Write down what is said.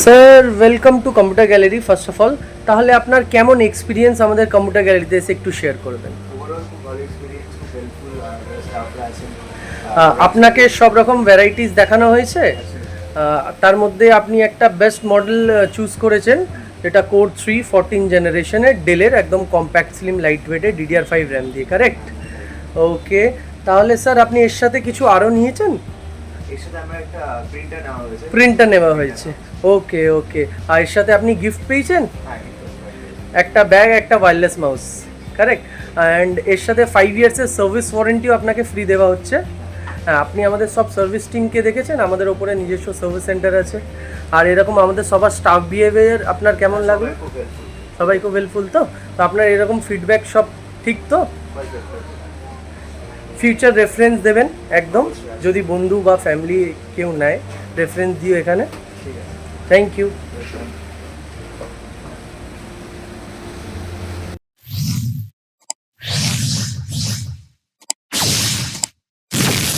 Sir welcome to computer gallery. First of all, তাহলে আপনার কেমন এক্সপিরিয়েন্স আমাদের কম্পিউটার গ্যালারিতে এসে একটু শেয়ার করবেন। ওভারঅল খুব ভালো এক্সপিরিয়েন্স, খুব হেল্পফুল আর স্টাফরা আছেন। আপনাকে সব রকম ভ্যারাইটিস দেখানো হয়েছে। তার মধ্যে আপনি একটা বেস্ট মডেল চুজ করেছেন, এটা কোর 3 14 জেনারেশনের ডেলের, একদম কম্প্যাক্ট স্লিম লাইট ওয়েটে DDR5 র্যাম দিয়ে, কারেক্ট? ওকে, তাহলে স্যার আপনি এর সাথে কিছু আরও নিয়েছেন? এর সাথে আমার একটা প্রিন্টার নেওয়া হয়েছে। প্রিন্টার নেওয়া হয়েছে, ওকে ওকে। আর এর সাথে আপনি গিফট পেয়েছেন হ্যাঁ, কিন্তু একটা ব্যাগ, একটা ওয়্যারলেস মাউস, কারেক্ট? অ্যান্ড এর সাথে 5 ইয়ার্সের সার্ভিস ওয়ারেন্টিও আপনাকে ফ্রি দেওয়া হচ্ছে। হ্যাঁ, আপনি আমাদের সব সার্ভিস টিমকে দেখেছেন, আমাদের ওপরে নিজস্ব সার্ভিস সেন্টার আছে। আর এরকম আমাদের সবার স্টাফ বিহেভিয়ার আপনার কেমন লাগলো? খুব হেল্পফুল। সবাই খুব হেল্পফুল তো? তো আপনার এরকম ফিডব্যাক সব ঠিক তো? ফিউচার রেফারেন্স দেবেন একদম, যদি বন্ধু বা ফ্যামিলি কেউ নেয়, রেফারেন্স দিও এখানে। ঠিক আছে, থ্যাংক ইউ। ওয়েলকাম।